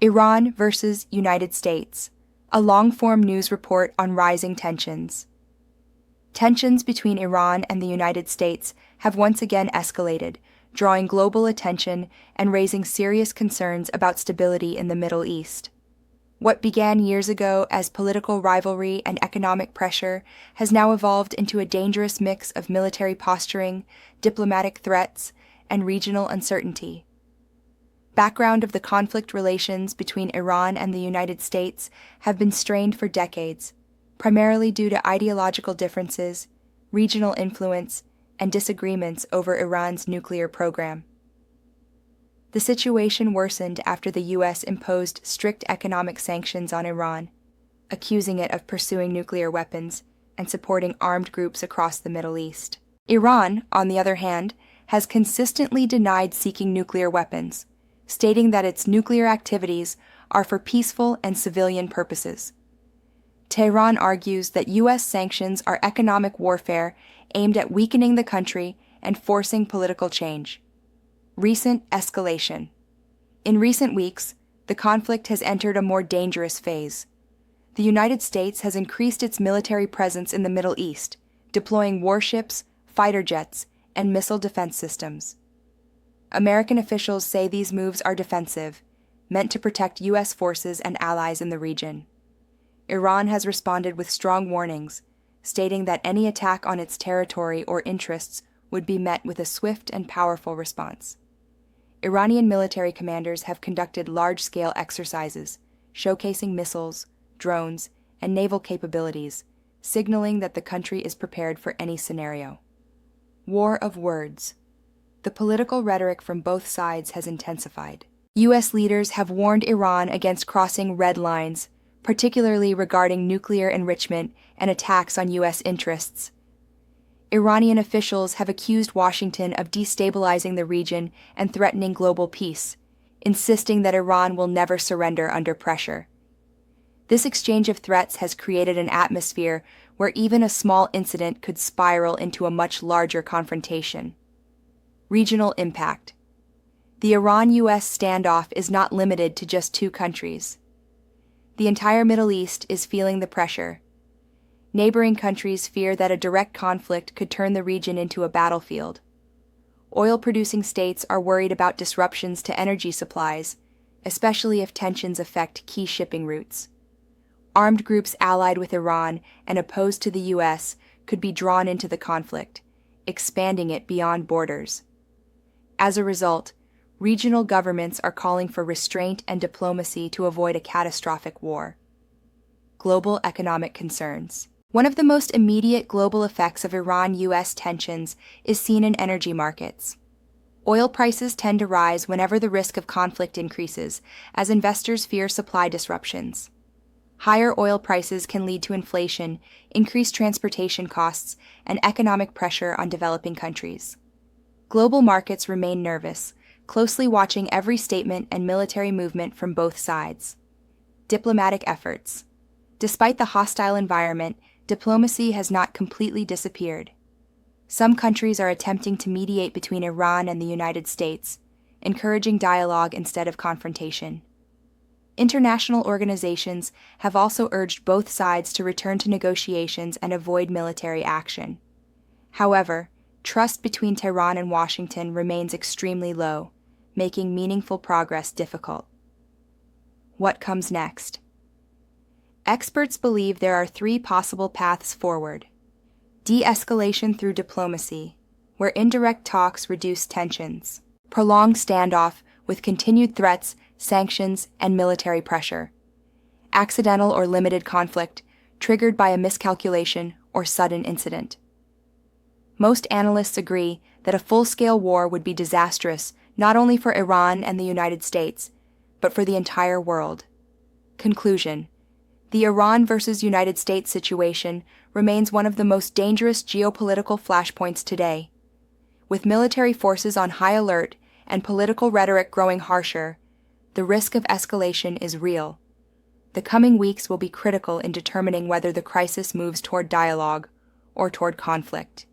Iran versus United States, a long-form news report on rising tensions. Tensions between Iran and the United States have once again escalated, drawing global attention and raising serious concerns about stability in the Middle East. What began years ago as political rivalry and economic pressure has now evolved into a dangerous mix of military posturing, diplomatic threats, and regional uncertainty. Background of the conflict relations between Iran and the United States have been strained for decades, primarily due to ideological differences, regional influence, and disagreements over Iran's nuclear program. The situation worsened after the U.S. imposed strict economic sanctions on Iran, accusing it of pursuing nuclear weapons and supporting armed groups across the Middle East. Iran, on the other hand, has consistently denied seeking nuclear weapons, stating that its nuclear activities are for peaceful and civilian purposes. Tehran argues that U.S. sanctions are economic warfare aimed at weakening the country and forcing political change. Recent escalation. In recent weeks, the conflict has entered a more dangerous phase. The United States has increased its military presence in the Middle East, deploying warships, fighter jets, and missile defense systems. American officials say these moves are defensive, meant to protect U.S. forces and allies in the region. Iran has responded with strong warnings, stating that any attack on its territory or interests would be met with a swift and powerful response. Iranian military commanders have conducted large-scale exercises, showcasing missiles, drones, and naval capabilities, signaling that the country is prepared for any scenario. War of words. The political rhetoric from both sides has intensified. U.S. leaders have warned Iran against crossing red lines, particularly regarding nuclear enrichment and attacks on U.S. interests. Iranian officials have accused Washington of destabilizing the region and threatening global peace, insisting that Iran will never surrender under pressure. This exchange of threats has created an atmosphere where even a small incident could spiral into a much larger confrontation. Regional impact. The Iran-U.S. standoff is not limited to just two countries. The entire Middle East is feeling the pressure. Neighboring countries fear that a direct conflict could turn the region into a battlefield. Oil-producing states are worried about disruptions to energy supplies, especially if tensions affect key shipping routes. Armed groups allied with Iran and opposed to the U.S. could be drawn into the conflict, expanding it beyond borders. As a result, regional governments are calling for restraint and diplomacy to avoid a catastrophic war. Global economic concerns. One of the most immediate global effects of Iran-U.S. tensions is seen in energy markets. Oil prices tend to rise whenever the risk of conflict increases, as investors fear supply disruptions. Higher oil prices can lead to inflation, increased transportation costs, and economic pressure on developing countries. Global markets remain nervous, closely watching every statement and military movement from both sides. Diplomatic efforts. Despite the hostile environment, diplomacy has not completely disappeared. Some countries are attempting to mediate between Iran and the United States, encouraging dialogue instead of confrontation. International organizations have also urged both sides to return to negotiations and avoid military action. However, trust between Tehran and Washington remains extremely low, making meaningful progress difficult. What comes next? Experts believe there are three possible paths forward. De-escalation through diplomacy, where indirect talks reduce tensions. Prolonged standoff with continued threats, sanctions, and military pressure. Accidental or limited conflict, triggered by a miscalculation or sudden incident. Most analysts agree that a full-scale war would be disastrous not only for Iran and the United States, but for the entire world. Conclusion. The Iran versus United States situation remains one of the most dangerous geopolitical flashpoints today. With military forces on high alert and political rhetoric growing harsher, the risk of escalation is real. The coming weeks will be critical in determining whether the crisis moves toward dialogue or toward conflict.